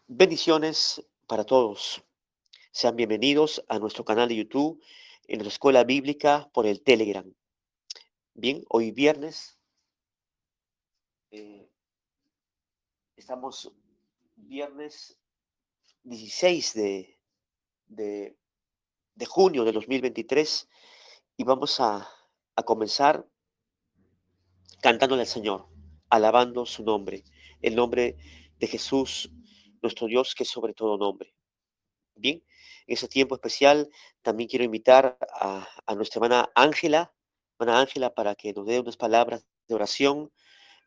Bendiciones para todos. Sean bienvenidos a nuestro canal de YouTube, en nuestra escuela bíblica por el Telegram. Bien, hoy viernes, eh, estamos viernes 16 de, de junio de 2023 y vamos a comenzar cantándole al Señor, alabando su nombre, el nombre de Jesús, nuestro Dios, que es sobre todo nombre. Bien, en ese tiempo especial también quiero invitar a nuestra hermana Ángela, para que nos dé unas palabras de oración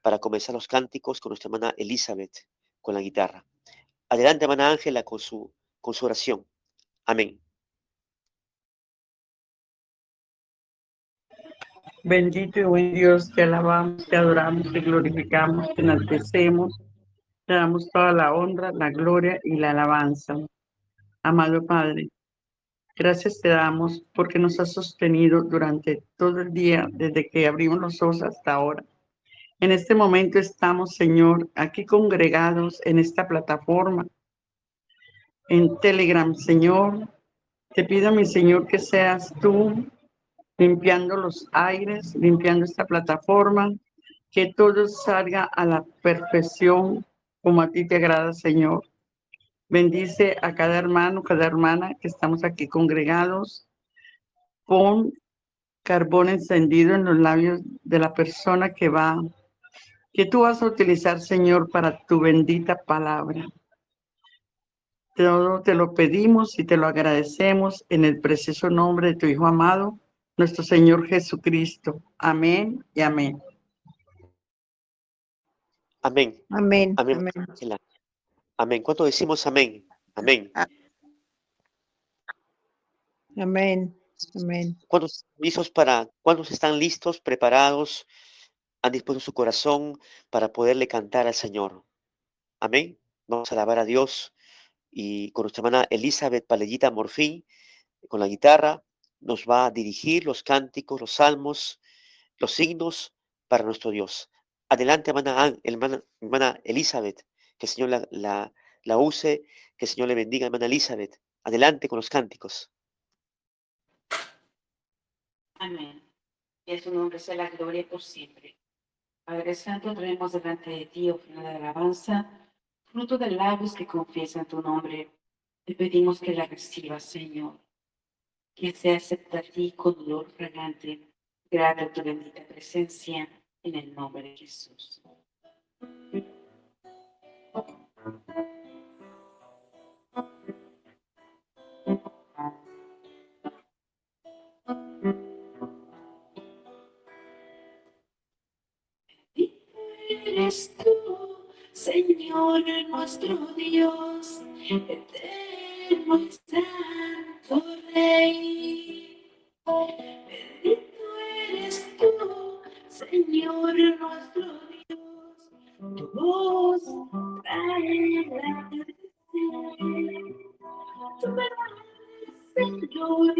para comenzar los cánticos con nuestra hermana Elizabeth con la guitarra. Adelante, hermana Ángela, con su oración. Amén. Bendito y buen Dios, te alabamos, te adoramos, te glorificamos, te enaltecemos, te damos toda la honra, la gloria y la alabanza. Amado Padre, gracias te damos porque nos has sostenido durante todo el día, desde que abrimos los ojos hasta ahora. En este momento estamos, Señor, aquí congregados en esta plataforma, en Telegram, Señor. Te pido, mi Señor, que seas tú limpiando los aires, limpiando esta plataforma, que todo salga a la perfección como a ti te agrada, Señor. Bendice a cada hermano, cada hermana que estamos aquí congregados. Pon carbón encendido en los labios de la persona que tú vas a utilizar, Señor, para tu bendita palabra. Todo te lo pedimos y te lo agradecemos en el precioso nombre de tu Hijo amado, nuestro Señor Jesucristo. Amén y amén. Amén. Amén, Amén, amén, hermana Ángela. Amén. ¿Cuánto decimos amén? Amén. a- amén, amén. ¿Cuántos están listos, preparados, han dispuesto su corazón para poderle cantar al Señor? Amén. Vamos a alabar a Dios y con nuestra hermana Elizabeth Palellita Morfín, con la guitarra, nos va a dirigir los cánticos, los salmos, los signos para nuestro Dios. Adelante, hermana Elizabeth, que el Señor la use, que el Señor le bendiga, hermana Elizabeth. Adelante con los cánticos. Amén. Y a su nombre sea la gloria por siempre. Padre Santo, traemos delante de ti ofrenda de alabanza, fruto de labios que confiesan tu nombre. Te pedimos que la recibas, Señor, que se acepta a ti con olor fragante, grata a tu bendita presencia, en el nombre de Jesús. Eres tú, Señor nuestro Dios, eterno y santo Rey. Bendito eres tú, Señor nuestro Dios, tu voz trae la atardecer. Tu verdad, Señor,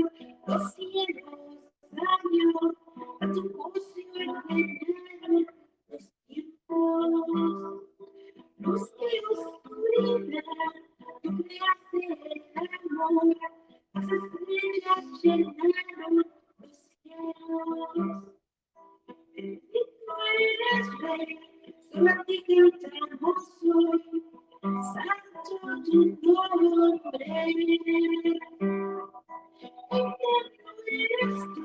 los cielos, Señor, a tu voz y ordenaron los tiempos. Luz y oscuridad, tú creaste el amor, las estrellas llenaron los cielos. Bendito eres, Rey, solo a ti cantamos hoy, santo tu nombre. Eterno eres tú,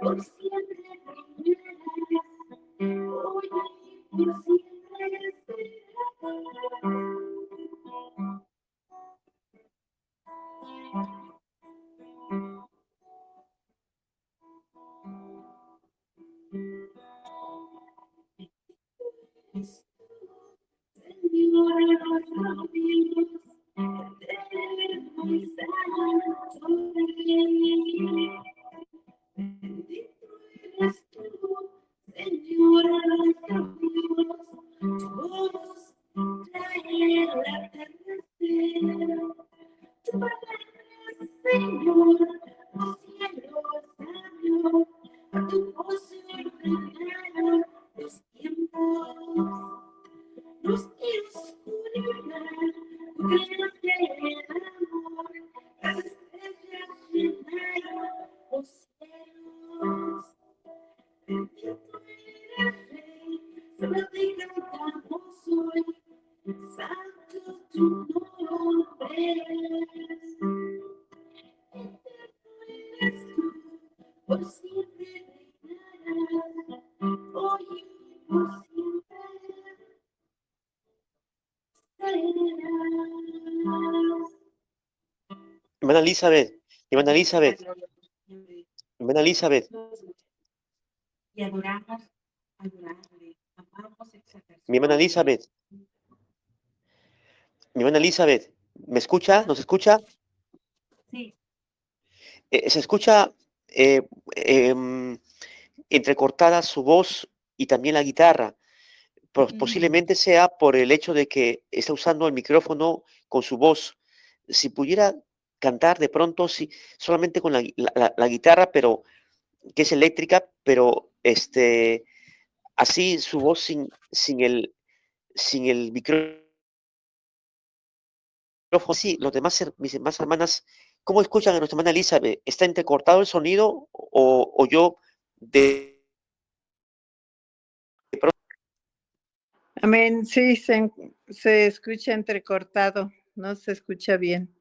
por siempre reinas, hoy y por siempre serás. Señor nuestro Dios, eterno y santo Rey. Bendito eres tú, Señor nuestro Dios, tu voz trae el atardecer. Tu palabra, Señor, los cielos abrió, a tu voz se ordenaron los tiempos. Luz y oscuridad, Hermana Elizabeth, hermana Elizabeth, hermana Elizabeth, Y adoramos, adorarle, amamos, exaltar su mi hermana nombre. Elizabeth, mi hermana Elizabeth, ¿me escucha? ¿Nos escucha? Sí, Se escucha eh, em, entrecortada su voz y también la guitarra. Posiblemente sea por el hecho de que está usando el micrófono con su voz. Si pudiera cantar de pronto, sí, solamente con la guitarra, pero que es eléctrica, pero así su voz sin el micrófono. Sí, los demás, mis demás hermanas, ¿cómo escuchan a nuestra hermana Elizabeth? ¿Está entrecortado el sonido o yo de pronto? Amén. Sí, se escucha entrecortado. No se escucha bien.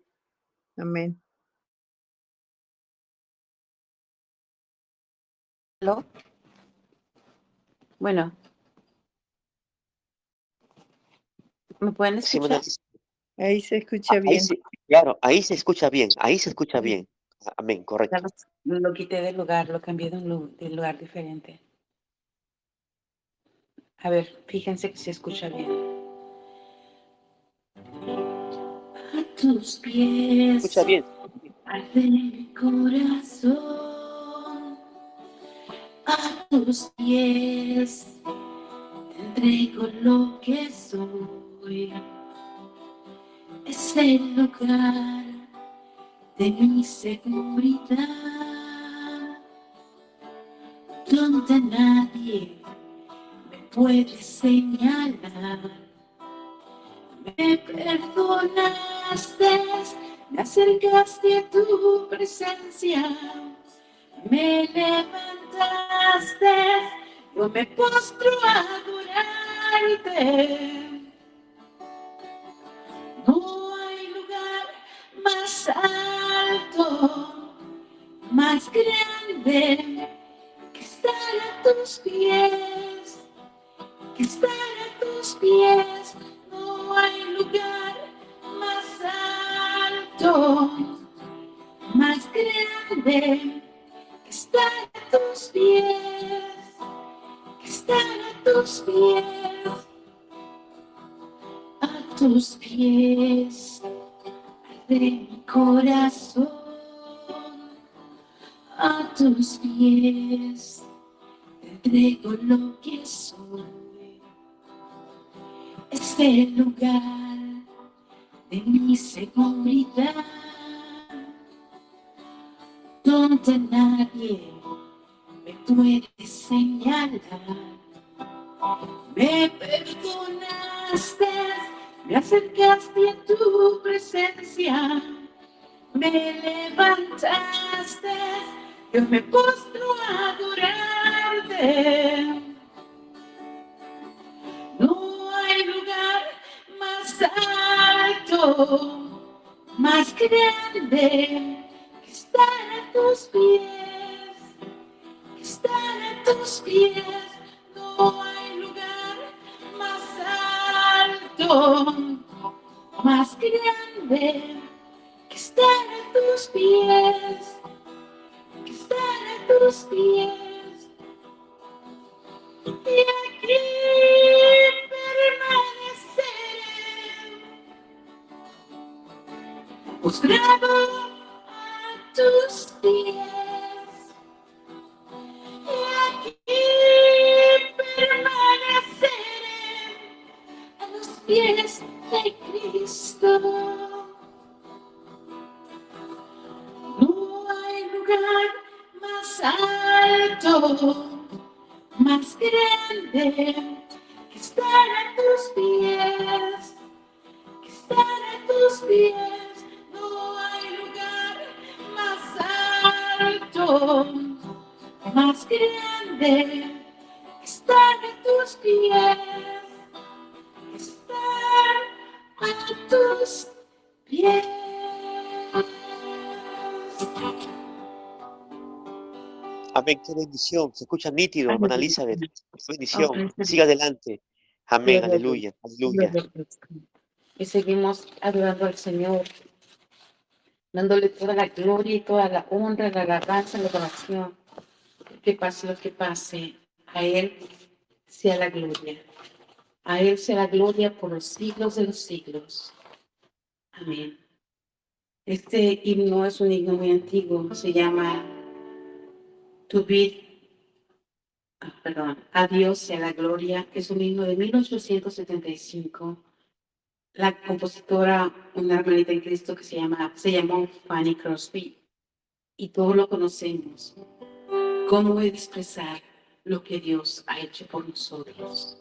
Amén. ¿aló? Bueno, ¿me pueden Sí, hermana escuchar? Elizabeth, Ahí se escucha ahí bien. sí, claro, ahí se escucha bien, ahí se escucha bien. Amén, Ya correcto. lo quité del lugar, lo cambié de un lugar diferente. A ver, fíjense que se escucha bien. A tus pies, Escucha bien. arde mi corazón. A tus pies, te entrego lo que soy. Es el lugar de mi seguridad, donde nadie me puede señalar. Me perdonaste, me acercaste a tu presencia, me levantaste, yo me postro a adorarte. No hay lugar más alto, más grande que estar a tus pies, que estar a tus pies. No hay lugar más alto, más grande que estar a tus pies, que estar a tus pies, a tus pies. De mi corazón a tus pies, te entrego lo que soy. Es el lugar de mi seguridad, donde nadie me puede señalar. Me perdonaste, me acercaste a tu presencia, me levantaste, yo me postro a adorarte. No hay lugar más alto, más grande que estar a tus pies, que estar a tus pies. No hay lugar más alto, más grande que estar a tus pies, que estar a tus pies. Y aquí permaneceré, postrado a tus pies. Y aquí permaneceré a los pies de Cristo. No hay lugar más alto, más grande que estar a tus pies, que estar a tus pies. No hay lugar más alto, más grande que estar a tus pies, que estar a tus pies. Amén. Qué bendición. Se escucha nítido, hermana Elizabeth. Qué bendición. Amén. Siga adelante. Amén. Gloria a Dios. Aleluya. Aleluya. Gloria a Dios. Y seguimos adorando al Señor, dándole toda la gloria y toda la honra, la alabanza, la adoración. Que pase lo que pase, a Él sea la gloria. A Él sea la gloria por los siglos de los siglos. Amén. Este himno es un himno muy antiguo, se llama A Dios sea la gloria. Es un himno de 1875. La compositora, una hermanita en Cristo que se llamó Fanny Crosby, y todos lo conocemos. ¿Cómo he de expresar lo que Dios ha hecho por nosotros?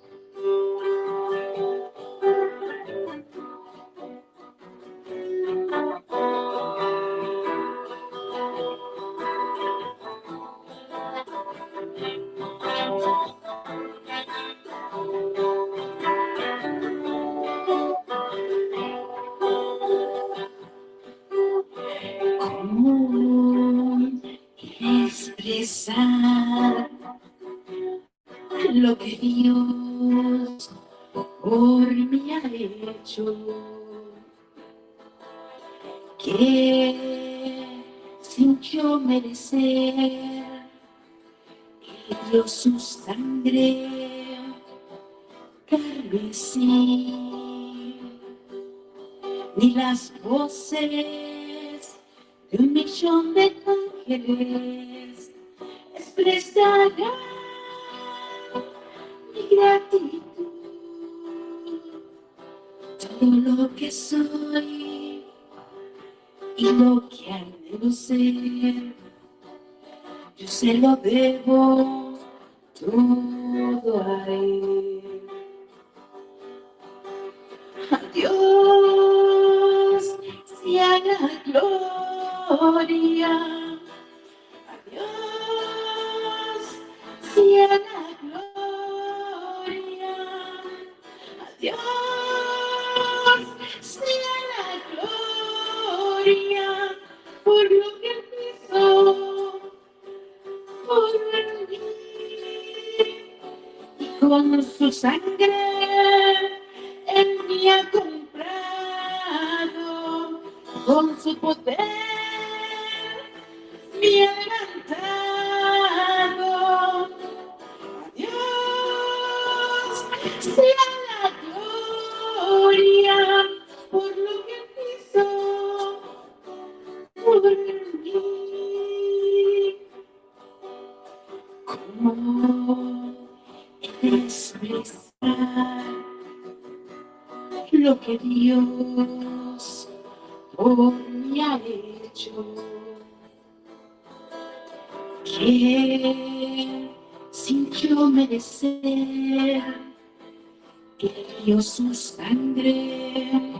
¿Cómo expresar lo que Dios por mí ha hecho? Que sin yo merecer, Él dio su sangre carmesí. Ni las voces de 1.000.000 de ángeles expresarán mi gratitud. Todo lo que soy y lo que anhelo ser, yo se lo debo todo a Él. A Dios sea la gloria, a Dios sea la gloria, a Dios sea la gloria por lo que Él hizo por mí, y con su sangre Él me ha comprado, con su poder me ha levantado. A Dios sea la gloria por lo que hizo por mí. ¿Cómo expresar lo que Dios por mí ha hecho? Que sin yo merecer, Él dio su sangre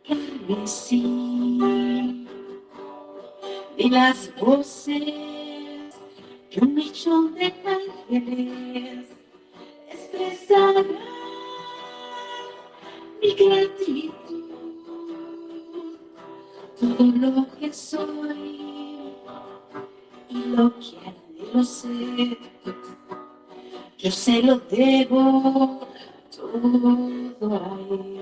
carmesí. De las voces de 1.000.000 de ángeles expresarán mi gratitud. Todo lo que soy y lo que anhelo ser, yo se lo debo todo a Él.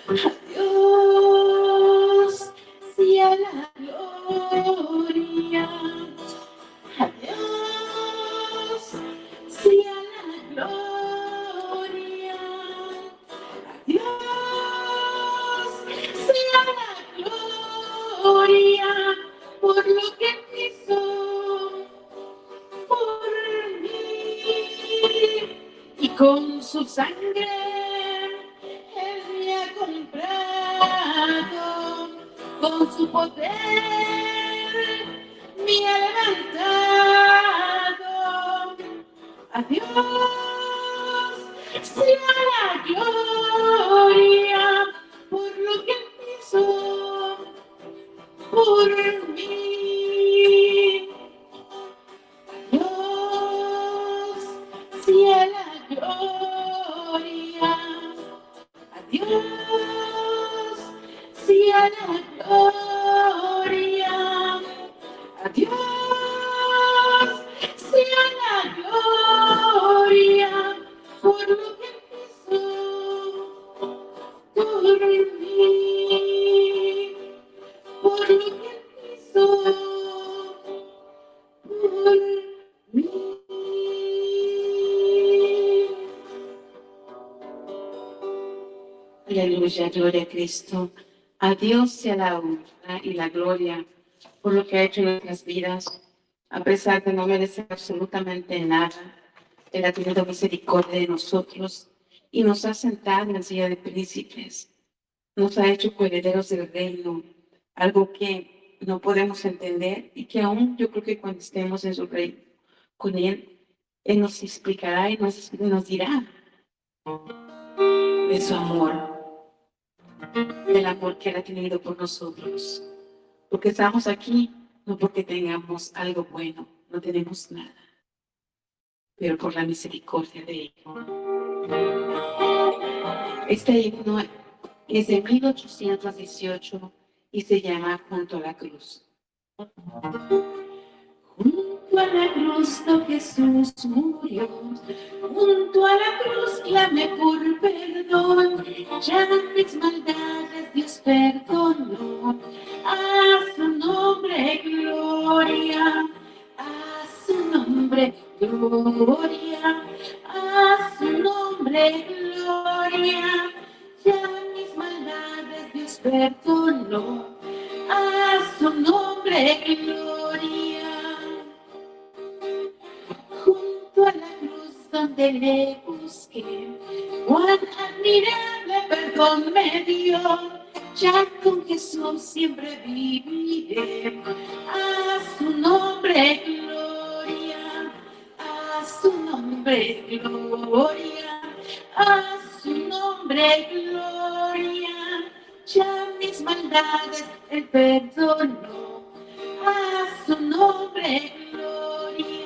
A Dios sea la gloria, a Dios sea la gloria, a Dios sea la gloria por lo que hizo por mí, y con su sangre Él me ha comprado, con su poder me ha levantado. A Dios sea la gloria por lo que Él hizo por mí. Dios sea la gloria, a Dios sea la gloria, Aleluya, gloria a Cristo. A Dios sea la honra y la gloria por lo que ha hecho en nuestras vidas. A pesar de no merecer absolutamente nada, Él ha tenido misericordia de nosotros y nos ha sentado en la silla de príncipes. Nos ha hecho coherederos del reino, algo que no podemos entender y que aún yo creo que cuando estemos en su reino con Él, Él nos explicará y nos dirá de su amor, del amor que Él ha tenido por nosotros. Porque estamos aquí no porque tengamos algo bueno, no tenemos nada, pero por la misericordia de Él. Este himno es de 1818 y se llama Junto a la Cruz. Junto a la cruz, oh Jesús murió. Junto a la cruz clame por perdón. Ya mis maldades Dios perdonó. A su nombre gloria. A su nombre gloria. A su nombre gloria. Ya mis maldades Dios perdonó. A su nombre gloria. Junto a la cruz donde le busqué, cuán admirable perdón me dio. Ya con Jesús siempre viviré. A su nombre gloria, a su nombre gloria, a su nombre gloria. Ya mis maldades Él perdonó. A su nombre gloria.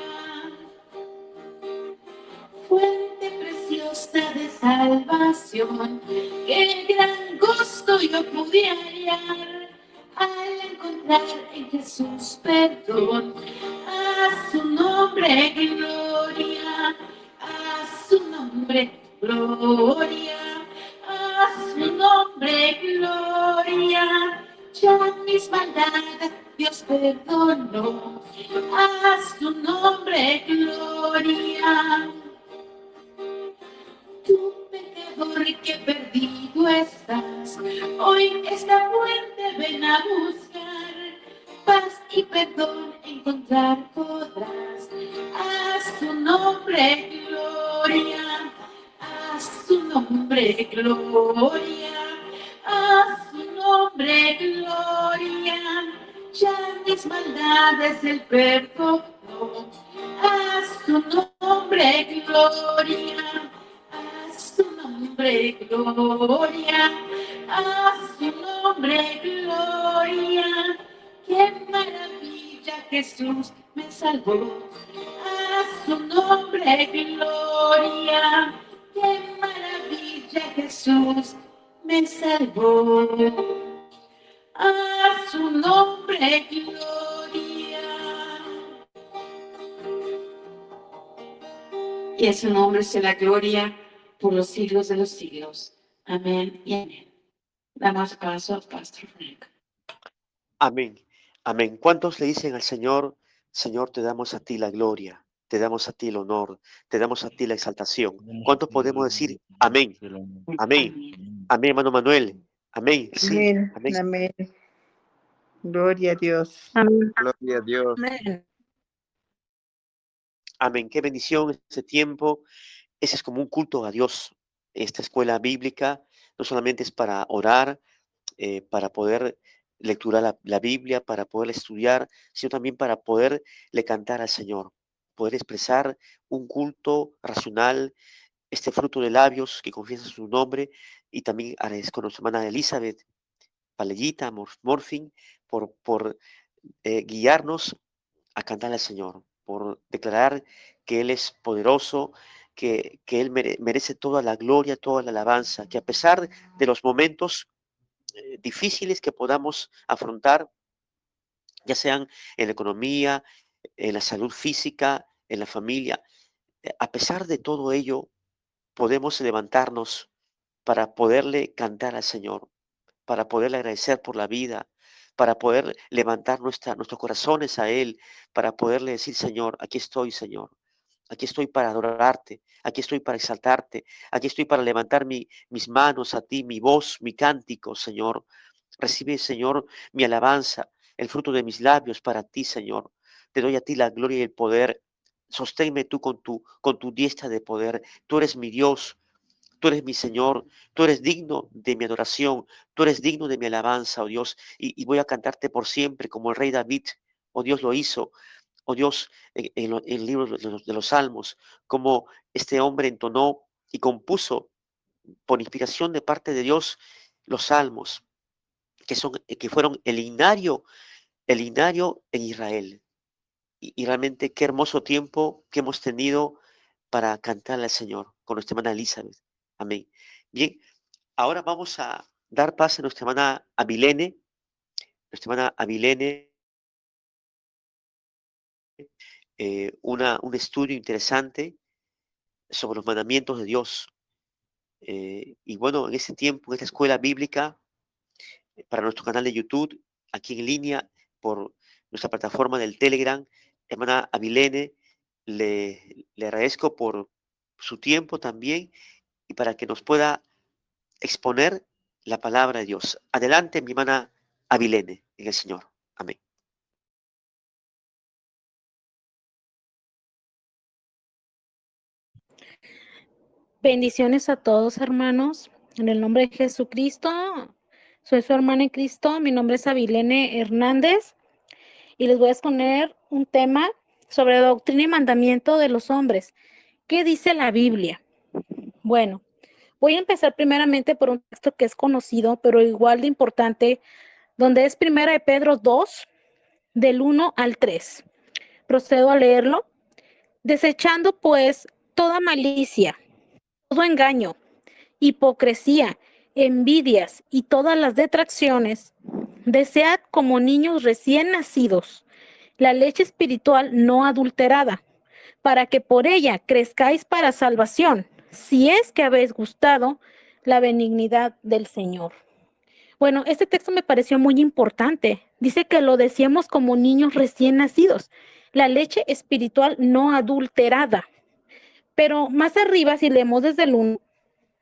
Fuente preciosa de salvación, qué gran gusto yo pude hallar al encontrar en Jesús perdón. A su nombre gloria, a su nombre gloria, a su nombre gloria. Ya mis maldades Dios perdonó. A su nombre gloria. Tu pecador que perdido estás, hoy esta fuente ven a buscar. Paz y perdón encontrar podrás. A su nombre gloria, a su nombre gloria, a su nombre gloria. Ya mis maldades Él perdonó. A su nombre gloria, a su nombre gloria, a su nombre gloria. Qué maravilla Jesús me salvó. A su nombre gloria. Qué maravilla Jesús me salvó. A su nombre gloria. Y a su nombre sea la gloria por los siglos de los siglos. Amén y amén. Damos paso a Pastor Frank. Amén. Amén. ¿Cuántos le dicen al Señor, Señor, te damos a ti la gloria, te damos a ti el honor, te damos a ti la exaltación? ¿Cuántos podemos decir amén? Amén. Amén, hermano Manuel. Amén. Sí. Amén. Amén. Amén. Gloria a Dios. Gloria a Dios. Amén. Amén. Qué bendición este tiempo. Ese es como un culto a Dios. Esta escuela bíblica no solamente es para orar, para poder lecturar la Biblia, para poder estudiar, sino también para poderle cantar al Señor, poder expresar un culto racional, este fruto de labios que confiesa su nombre, y también agradezco a nuestra hermana Elizabeth Palellita, Morfin, por guiarnos a cantar al Señor, por declarar que Él es poderoso, que Él merece toda la gloria, toda la alabanza, que a pesar de los momentos difíciles que podamos afrontar, ya sean en la economía, en la salud física, en la familia, a pesar de todo ello, podemos levantarnos para poderle cantar al Señor, para poderle agradecer por la vida, para poder levantar nuestros corazones a Él, para poderle decir, Señor, aquí estoy, Señor. Aquí estoy para adorarte, aquí estoy para exaltarte, aquí estoy para levantar mis manos a ti, mi voz, mi cántico, Señor. Recibe, Señor, mi alabanza, el fruto de mis labios para ti, Señor. Te doy a ti la gloria y el poder. Sosténme tú con tu diestra de poder. Tú eres mi Dios, tú eres mi Señor, tú eres digno de mi adoración, tú eres digno de mi alabanza, oh Dios, y voy a cantarte por siempre como el rey David, oh Dios, lo hizo, oh Dios, en el libro de los Salmos, como este hombre entonó y compuso por inspiración de parte de Dios los Salmos, que fueron el himnario en Israel. Y realmente qué hermoso tiempo que hemos tenido para cantarle al Señor con nuestra hermana Elizabeth. Amén. Bien, ahora vamos a dar paz a nuestra hermana Avilene. Nuestra hermana Avilene, un estudio interesante sobre los mandamientos de Dios. Y bueno, en ese tiempo, en esta escuela bíblica, para nuestro canal de YouTube, aquí en línea, por nuestra plataforma del Telegram, hermana Avilene, le agradezco por su tiempo también y para que nos pueda exponer la palabra de Dios. Adelante, mi hermana Avilene, en el Señor. Amén. Bendiciones a todos, hermanos. En el nombre de Jesucristo, soy su hermana en Cristo. Mi nombre es Avilene Hernández y les voy a exponer un tema sobre doctrina y mandamiento de los hombres. ¿Qué dice la Biblia? Bueno, voy a empezar primeramente por un texto que es conocido, pero igual de importante, donde es Primera de Pedro 2, del 1 al 3. Procedo a leerlo. Desechando, pues, toda malicia, todo engaño, hipocresía, envidias y todas las detracciones, desead como niños recién nacidos la leche espiritual no adulterada, para que por ella crezcáis para salvación, si es que habéis gustado la benignidad del Señor. Bueno, este texto me pareció muy importante. Dice que lo decíamos como niños recién nacidos, la leche espiritual no adulterada. Pero más arriba, si leemos desde el 1,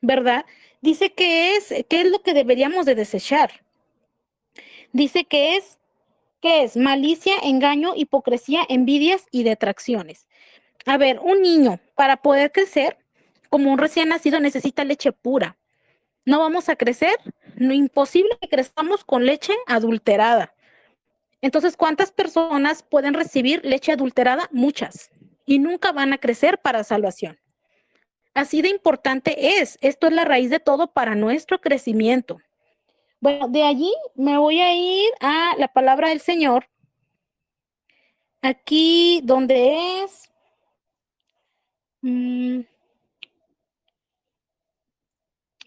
¿verdad? Dice qué es lo que deberíamos de desechar. Dice que es malicia, engaño, hipocresía, envidias y detracciones. A ver, un niño para poder crecer como un recién nacido necesita leche pura. No vamos a crecer, no imposible que crezcamos con leche adulterada. Entonces, ¿cuántas personas pueden recibir leche adulterada? Muchas. Y nunca van a crecer para salvación. Así de importante es. Esto es la raíz de todo para nuestro crecimiento. Bueno, de allí me voy a ir a la palabra del Señor. Aquí donde es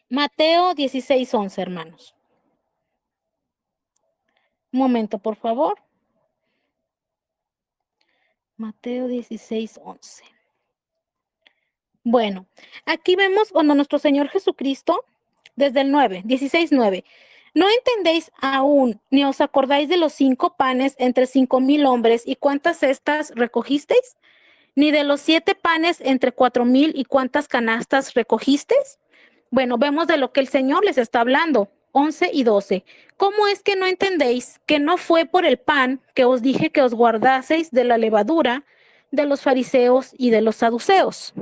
Mateo 16:11, hermanos. Un momento, por favor. Mateo 16:11. Bueno, aquí vemos cuando nuestro Señor Jesucristo, desde el 9, 16:9. ¿No entendéis aún, ni os acordáis de los 5 panes entre 5,000 hombres y cuántas cestas recogisteis? ¿Ni de los 7 panes entre 4,000 y cuántas canastas recogisteis? Bueno, vemos de lo que el Señor les está hablando. 11 y 12. ¿Cómo es que no entendéis que no fue por el pan que os dije que os guardaseis de la levadura de los fariseos y de los saduceos?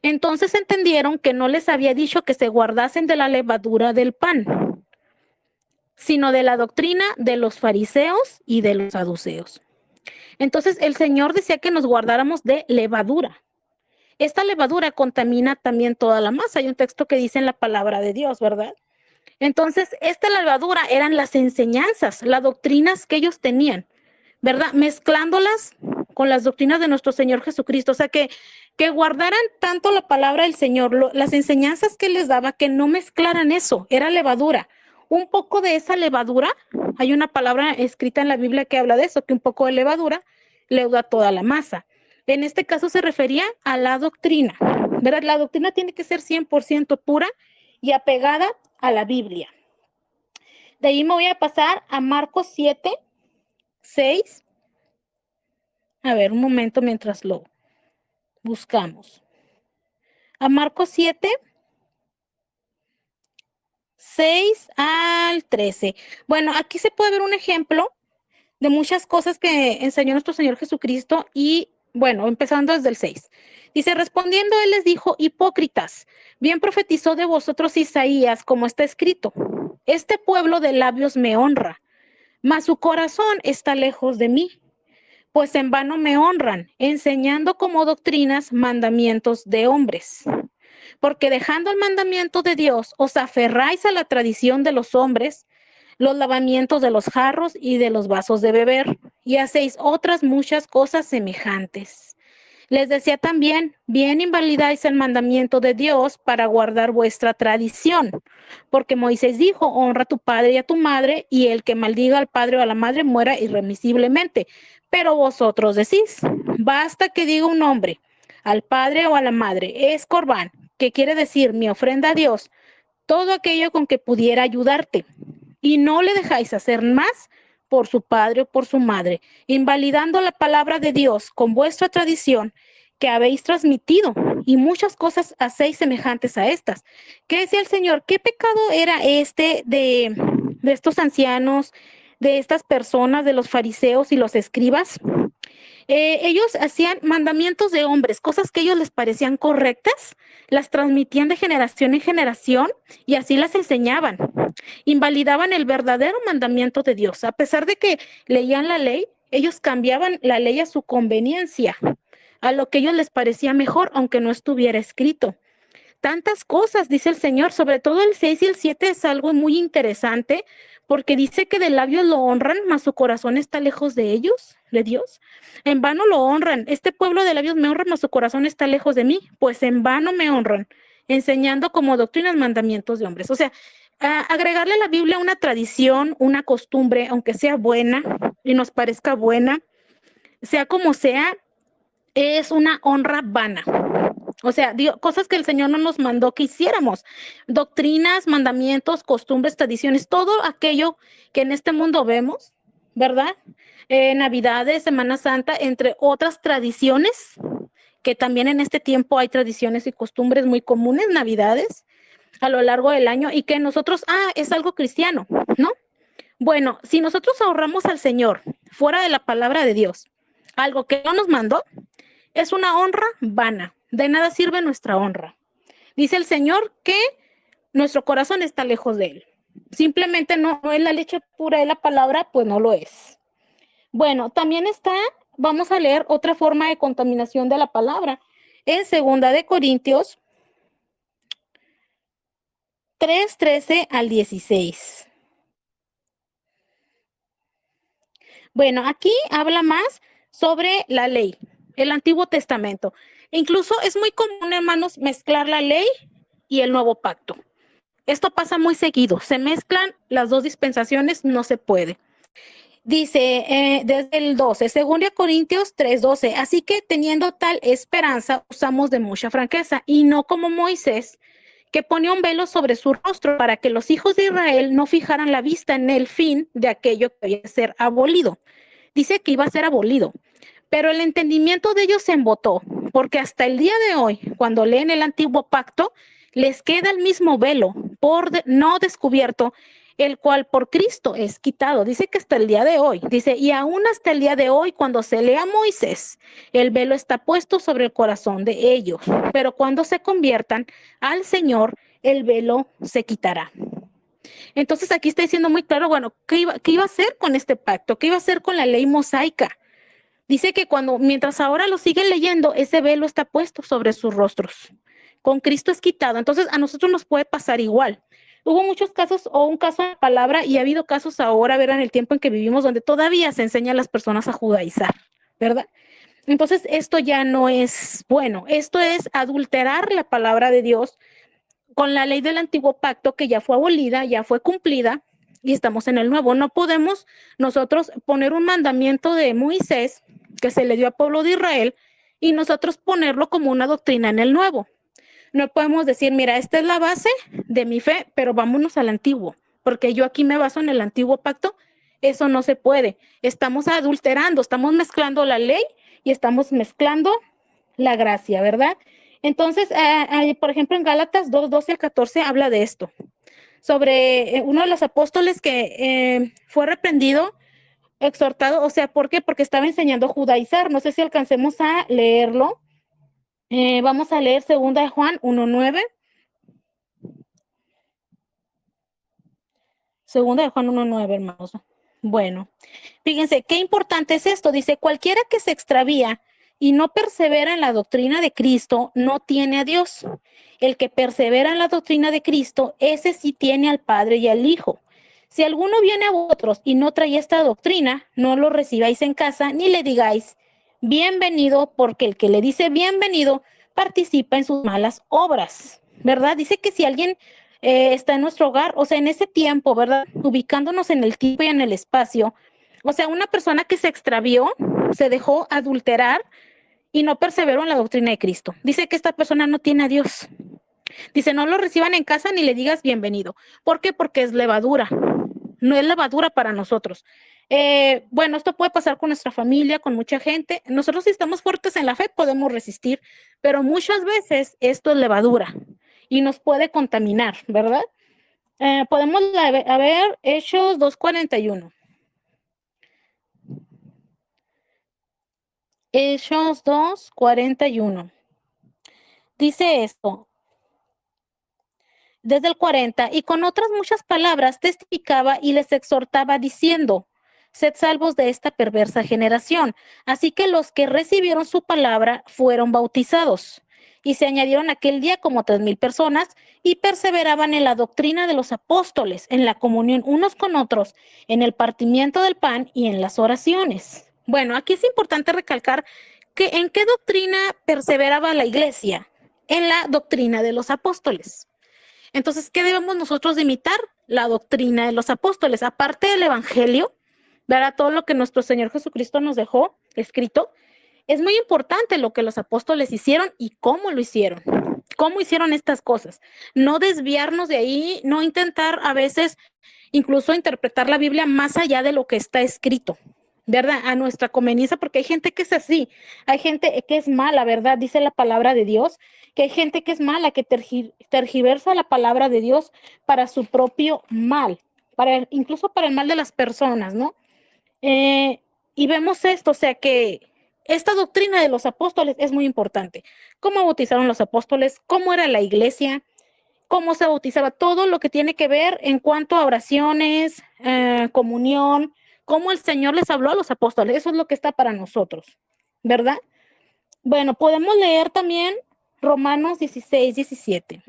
Entonces entendieron que no les había dicho que se guardasen de la levadura del pan, sino de la doctrina de los fariseos y de los saduceos. Entonces el Señor decía que nos guardáramos de levadura. Esta levadura contamina también toda la masa. Hay un texto que dice en la palabra de Dios, ¿verdad? Entonces, esta levadura eran las enseñanzas, las doctrinas que ellos tenían, ¿verdad? Mezclándolas con las doctrinas de nuestro Señor Jesucristo. O sea, que guardaran tanto la palabra del Señor, las enseñanzas que les daba, que no mezclaran eso, era levadura. Un poco de esa levadura, hay una palabra escrita en la Biblia que habla de eso, que un poco de levadura leuda toda la masa. En este caso se refería a la doctrina, ¿verdad? La doctrina tiene que ser 100% pura y apegada a la Biblia. De ahí me voy a pasar a Marcos 7, 6. A ver, un momento mientras lo Buscamos. A Marcos 7, 6 al 13. Bueno, aquí se puede ver un ejemplo de muchas cosas que enseñó nuestro Señor Jesucristo y, bueno, empezando desde el 6. Dice, respondiendo él les dijo, hipócritas, bien profetizó de vosotros Isaías, como está escrito, este pueblo de labios me honra, mas su corazón está lejos de mí, pues en vano me honran, enseñando como doctrinas mandamientos de hombres. Porque dejando el mandamiento de Dios, os aferráis a la tradición de los hombres, los lavamientos de los jarros y de los vasos de beber, y hacéis otras muchas cosas semejantes. Les decía también, bien invalidáis el mandamiento de Dios para guardar vuestra tradición, porque Moisés dijo, honra a tu padre y a tu madre, y el que maldiga al padre o a la madre muera irremisiblemente. Pero vosotros decís, basta que diga un hombre al padre o a la madre, es corbán, que quiere decir mi ofrenda a Dios, todo aquello con que pudiera ayudarte, y no le dejáis hacer más por su padre o por su madre, invalidando la palabra de Dios con vuestra tradición que habéis transmitido, y muchas cosas hacéis semejantes a estas. ¿Qué decía el Señor? ¿Qué pecado era este de estos ancianos, de estas personas, de los fariseos y los escribas? Ellos hacían mandamientos de hombres, cosas que a ellos les parecían correctas, las transmitían de generación en generación y así las enseñaban. Invalidaban el verdadero mandamiento de Dios. A pesar de que leían la ley, ellos cambiaban la ley a su conveniencia, a lo que a ellos les parecía mejor, aunque no estuviera escrito. Tantas cosas, dice el Señor, sobre todo el 6 y el 7 es algo muy interesante, porque dice que de labios lo honran, mas su corazón está lejos de ellos, de Dios. En vano lo honran. Este pueblo de labios me honra, mas su corazón está lejos de mí, pues en vano me honran, enseñando como doctrinas mandamientos de hombres. O sea, agregarle a la Biblia una tradición, una costumbre, aunque sea buena y nos parezca buena, sea como sea, es una honra vana. O sea, cosas que el Señor no nos mandó que hiciéramos. Doctrinas, mandamientos, costumbres, tradiciones, todo aquello que en este mundo vemos, ¿verdad? Navidades, Semana Santa, entre otras tradiciones, que también en este tiempo hay tradiciones y costumbres muy comunes, Navidades, a lo largo del año, y que nosotros, es algo cristiano, ¿no? Bueno, si nosotros ahorramos al Señor fuera de la palabra de Dios, algo que no nos mandó, es una honra vana. De nada sirve nuestra honra. Dice el Señor que nuestro corazón está lejos de Él. Simplemente no es la leche pura de la palabra, pues no lo es. Bueno, también vamos a leer otra forma de contaminación de la palabra. En 2 Corintios 3, 13 al 16. Bueno, aquí habla más sobre la ley, el Antiguo Testamento. Incluso es muy común, hermanos, mezclar la ley y el nuevo pacto. Esto pasa muy seguido, se mezclan las dos dispensaciones, no se puede. Dice desde el 12, 2 Corintios 3:12, así que teniendo tal esperanza usamos de mucha franqueza y no como Moisés, que ponía un velo sobre su rostro para que los hijos de Israel no fijaran la vista en el fin de aquello que había de ser abolido. Dice que iba a ser abolido, pero el entendimiento de ellos se embotó, porque hasta el día de hoy, cuando leen el antiguo pacto, les queda el mismo velo no descubierto, el cual por Cristo es quitado. Dice que hasta el día de hoy, dice, y aún hasta el día de hoy, cuando se lea Moisés, el velo está puesto sobre el corazón de ellos, pero cuando se conviertan al Señor, el velo se quitará. Entonces aquí está diciendo muy claro, bueno, ¿qué iba a hacer con este pacto? ¿Qué iba a hacer con la ley mosaica? Dice que mientras ahora lo siguen leyendo, ese velo está puesto sobre sus rostros. Con Cristo es quitado. Entonces a nosotros nos puede pasar igual. Hubo muchos casos o un caso de palabra y ha habido casos ahora, ¿verdad? En el tiempo en que vivimos donde todavía se enseña a las personas a judaizar, ¿verdad? Entonces esto ya no es bueno. Esto es adulterar la palabra de Dios con la ley del antiguo pacto que ya fue abolida, ya fue cumplida y estamos en el nuevo. No podemos nosotros poner un mandamiento de Moisés que se le dio al pueblo de Israel y nosotros ponerlo como una doctrina en el nuevo. No podemos decir, mira, esta es la base de mi fe, pero vámonos al antiguo, porque yo aquí me baso en el antiguo pacto. Eso no se puede. Estamos adulterando, estamos mezclando la ley y estamos mezclando la gracia, ¿verdad? Entonces, por ejemplo, en Gálatas 2, 12 al 14 habla de esto, sobre uno de los apóstoles que fue reprendido, exhortado, o sea, ¿por qué? Porque estaba enseñando a judaizar. No sé si alcancemos a leerlo. Vamos a leer 2 Juan 1:9. 2 Juan 1:9, hermanos. Bueno, fíjense, qué importante es esto. Dice, cualquiera que se extravía y no persevera en la doctrina de Cristo, no tiene a Dios. El que persevera en la doctrina de Cristo, ese sí tiene al Padre y al Hijo. Si alguno viene a vosotros y no trae esta doctrina, no lo recibáis en casa, ni le digáis bienvenido, porque el que le dice bienvenido participa en sus malas obras, ¿verdad? Dice que si alguien está en nuestro hogar, o sea, en ese tiempo, ¿verdad? Ubicándonos en el tiempo y en el espacio, o sea, una persona que se extravió, se dejó adulterar y no perseveró en la doctrina de Cristo. Dice que esta persona no tiene a Dios. Dice, no lo reciban en casa ni le digas bienvenido. ¿Por qué? Porque es levadura. No es levadura para nosotros. Bueno, esto puede pasar con nuestra familia, con mucha gente. Nosotros si estamos fuertes en la fe podemos resistir, pero muchas veces esto es levadura y nos puede contaminar, ¿verdad? Podemos a ver Hechos 2:41. Hechos 2:41. Dice esto, desde el 40, y con otras muchas palabras testificaba y les exhortaba diciendo, sed salvos de esta perversa generación. Así que los que recibieron su palabra fueron bautizados. Y se añadieron aquel día como 3,000 personas y perseveraban en la doctrina de los apóstoles, en la comunión unos con otros, en el partimiento del pan y en las oraciones. Bueno, aquí es importante recalcar que en qué doctrina perseveraba la iglesia, en la doctrina de los apóstoles. Entonces, ¿qué debemos nosotros de imitar? La doctrina de los apóstoles, aparte del evangelio, ¿verdad? Todo lo que nuestro Señor Jesucristo nos dejó escrito. Es muy importante lo que los apóstoles hicieron y cómo lo hicieron. Cómo hicieron estas cosas. No desviarnos de ahí, no intentar a veces incluso interpretar la Biblia más allá de lo que está escrito, ¿verdad? A nuestra conveniencia, porque hay gente que es así, hay gente que es mala, ¿verdad? Dice la palabra de Dios, que hay gente que es mala, que tergiversa la palabra de Dios para su propio mal, incluso para el mal de las personas, ¿no? Y vemos esto, o sea que esta doctrina de los apóstoles es muy importante. ¿Cómo bautizaron los apóstoles? ¿Cómo era la iglesia? ¿Cómo se bautizaba? Todo lo que tiene que ver en cuanto a oraciones, comunión, cómo el Señor les habló a los apóstoles. Eso es lo que está para nosotros, ¿verdad? Bueno, podemos leer también Romanos 16, 17.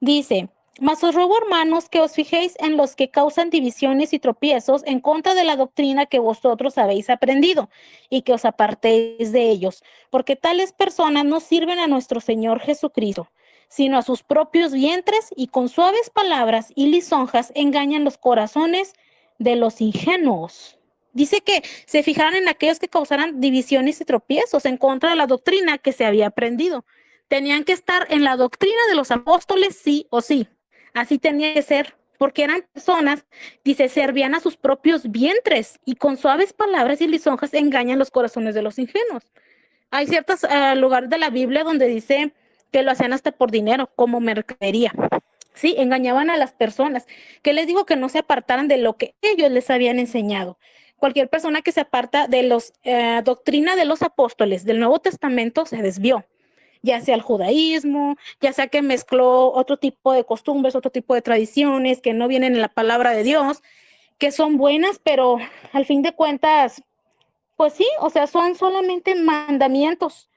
Dice, mas os ruego, hermanos, que os fijéis en los que causan divisiones y tropiezos en contra de la doctrina que vosotros habéis aprendido y que os apartéis de ellos, porque tales personas no sirven a nuestro Señor Jesucristo, sino a sus propios vientres y con suaves palabras y lisonjas engañan los corazones de los ingenuos. Dice que se fijaran en aquellos que causaran divisiones y tropiezos en contra de la doctrina que se había aprendido. Tenían que estar en la doctrina de los apóstoles sí o sí. Así tenía que ser, porque eran personas, dice, servían a sus propios vientres y con suaves palabras y lisonjas engañan los corazones de los ingenuos. Hay ciertos lugares de la Biblia donde dice que lo hacían hasta por dinero, como mercadería. Sí, engañaban a las personas. Que les digo que no se apartaran de lo que ellos les habían enseñado. Cualquier persona que se aparta de los doctrina de los apóstoles del Nuevo Testamento se desvió, ya sea el judaísmo, ya sea que mezcló otro tipo de costumbres, otro tipo de tradiciones que no vienen en la palabra de Dios, que son buenas, pero al fin de cuentas, pues sí, o sea, son solamente mandamientos,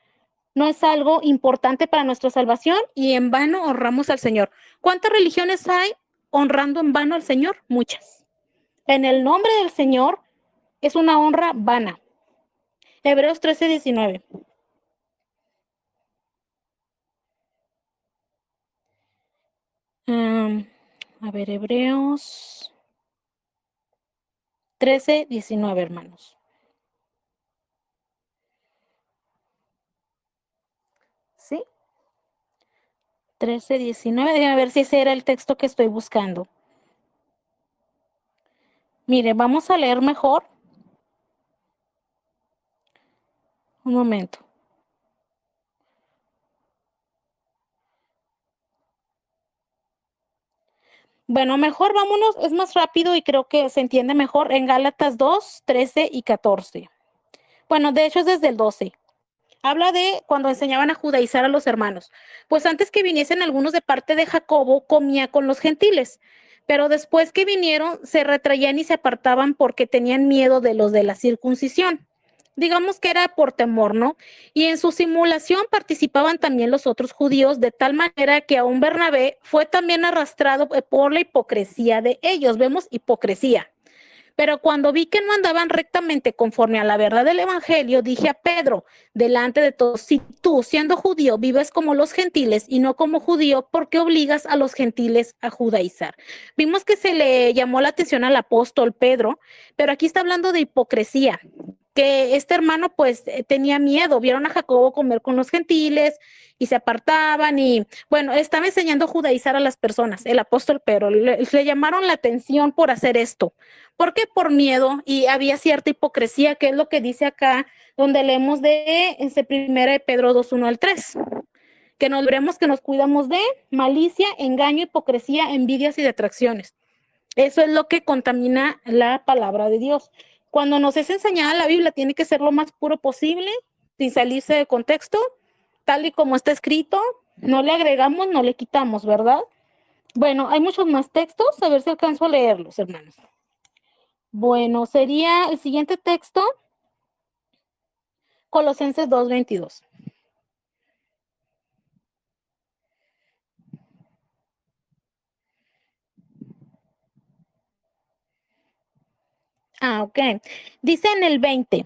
no es algo importante para nuestra salvación y en vano honramos al Señor. ¿Cuántas religiones hay honrando en vano al Señor? Muchas. En el nombre del Señor es una honra vana. Hebreos 13:19. A ver, Hebreos 13:19, hermanos. ¿Sí? 13:19. Déjame ver si ese era el texto que estoy buscando. Mire, vamos a leer mejor. Un momento. Bueno, mejor vámonos, es más rápido y creo que se entiende mejor en Gálatas 2, 13 y 14. Bueno, de hecho es desde el 12. Habla de cuando enseñaban a judaizar a los hermanos. Pues antes que viniesen algunos de parte de Jacobo, comía con los gentiles. Pero después que vinieron, se retraían y se apartaban porque tenían miedo de los de la circuncisión. Digamos que era por temor, ¿no? Y en su simulación participaban también los otros judíos, de tal manera que aún Bernabé fue también arrastrado por la hipocresía de ellos. Vemos hipocresía. Pero cuando vi que no andaban rectamente conforme a la verdad del evangelio, dije a Pedro, delante de todos, si tú, siendo judío, vives como los gentiles y no como judío, ¿por qué obligas a los gentiles a judaizar? Vimos que se le llamó la atención al apóstol Pedro, pero aquí está hablando de hipocresía, que este hermano pues tenía miedo, vieron a Jacobo comer con los gentiles y se apartaban y bueno, estaba enseñando a judaizar a las personas, el apóstol Pedro, le llamaron la atención por hacer esto. ¿Por qué? Por miedo, y había cierta hipocresía, que es lo que dice acá, donde leemos de primera de Pedro 2, 1 al 3, que nos veremos que nos cuidamos de malicia, engaño, hipocresía, envidias y detracciones. Eso es lo que contamina la palabra de Dios. Cuando nos es enseñada la Biblia, tiene que ser lo más puro posible, sin salirse de contexto, tal y como está escrito, no le agregamos, no le quitamos, ¿verdad? Bueno, hay muchos más textos, a ver si alcanzo a leerlos, hermanos. Bueno, sería el siguiente texto, Colosenses 2:22. Ok. Dice en el 20,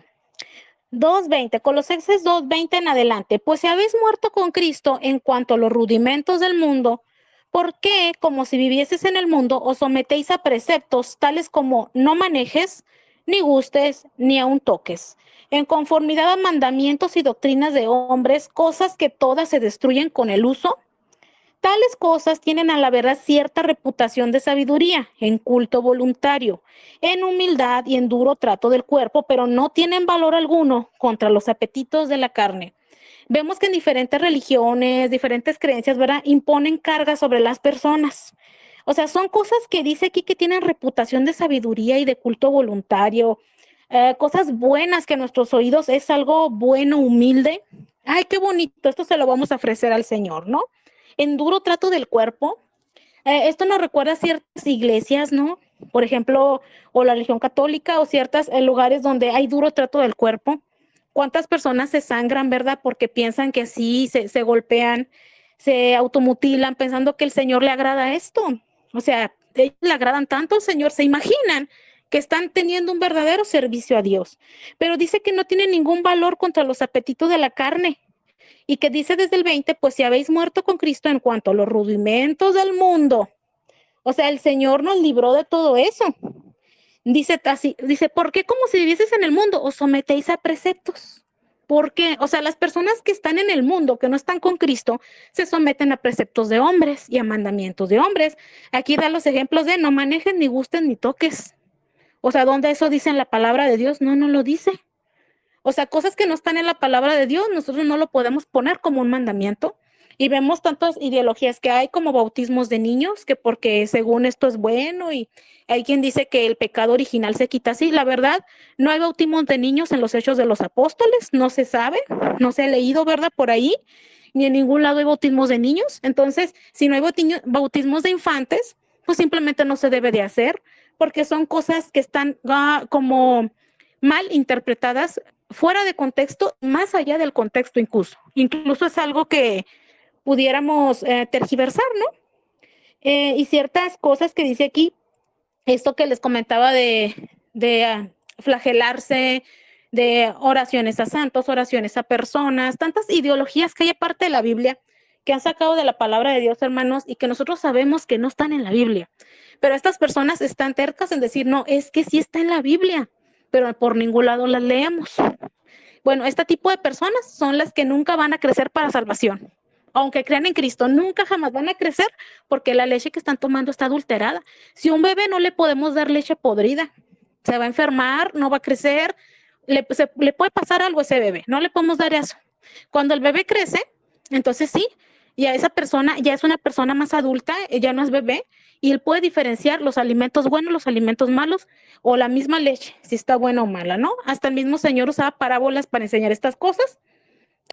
2:20, Colosenses 2:20 en adelante. Pues si habéis muerto con Cristo en cuanto a los rudimentos del mundo, ¿por qué, como si vivieses en el mundo, os sometéis a preceptos tales como no manejes, ni gustes, ni aun toques, en conformidad a mandamientos y doctrinas de hombres, cosas que todas se destruyen con el uso? Tales cosas tienen a la verdad cierta reputación de sabiduría, en culto voluntario, en humildad y en duro trato del cuerpo, pero no tienen valor alguno contra los apetitos de la carne. Vemos que en diferentes religiones, diferentes creencias, ¿verdad?, imponen cargas sobre las personas. O sea, son cosas que dice aquí que tienen reputación de sabiduría y de culto voluntario, cosas buenas que a nuestros oídos es algo bueno, humilde. Ay, qué bonito, esto se lo vamos a ofrecer al Señor, ¿no? En duro trato del cuerpo. Esto nos recuerda a ciertas iglesias, ¿no? Por ejemplo, o la religión católica o ciertos lugares donde hay duro trato del cuerpo. ¿Cuántas personas se sangran, verdad? Porque piensan que sí, se golpean, se automutilan pensando que el Señor le agrada esto. O sea, ellos le agradan tanto al Señor, se imaginan que están teniendo un verdadero servicio a Dios. Pero dice que no tiene ningún valor contra los apetitos de la carne. Y que dice desde el 20, pues si habéis muerto con Cristo en cuanto a los rudimentos del mundo. O sea, el Señor nos libró de todo eso. Dice así, dice, ¿por qué como si vivieses en el mundo os sometéis a preceptos? Porque, o sea, las personas que están en el mundo, que no están con Cristo, se someten a preceptos de hombres y a mandamientos de hombres. Aquí da los ejemplos de no manejes, ni gusten, ni toques. O sea, ¿dónde eso dice en la palabra de Dios? No, no lo dice. O sea, cosas que no están en la palabra de Dios, nosotros no lo podemos poner como un mandamiento. Y vemos tantas ideologías que hay como bautismos de niños, que porque según esto es bueno, y hay quien dice que el pecado original se quita así. La verdad, no hay bautismos de niños en los Hechos de los Apóstoles, no se sabe, no se ha leído, ¿verdad? Por ahí, ni en ningún lado hay bautismos de niños. Entonces, si no hay bautismos de infantes, pues simplemente no se debe de hacer, porque son cosas que están como mal interpretadas, fuera de contexto, más allá del contexto incluso. Incluso es algo que pudiéramos tergiversar, ¿no? Y ciertas cosas que dice aquí, esto que les comentaba de flagelarse, de oraciones a santos, oraciones a personas, tantas ideologías que hay aparte de la Biblia, que han sacado de la palabra de Dios, hermanos, y que nosotros sabemos que no están en la Biblia. Pero estas personas están tercas en decir, no, es que sí está en la Biblia, pero por ningún lado las leemos. Bueno, este tipo de personas son las que nunca van a crecer para salvación. Aunque crean en Cristo, nunca jamás van a crecer porque la leche que están tomando está adulterada. Si a un bebé no le podemos dar leche podrida, Se va a enfermar, no va a crecer, le puede pasar algo a ese bebé, no le podemos dar eso. Cuando el bebé crece, entonces sí, ya esa persona ya es una persona más adulta, ya no es bebé, y él puede diferenciar los alimentos buenos, los alimentos malos, o la misma leche, si está buena o mala, ¿no? Hasta el mismo Señor usaba parábolas para enseñar estas cosas,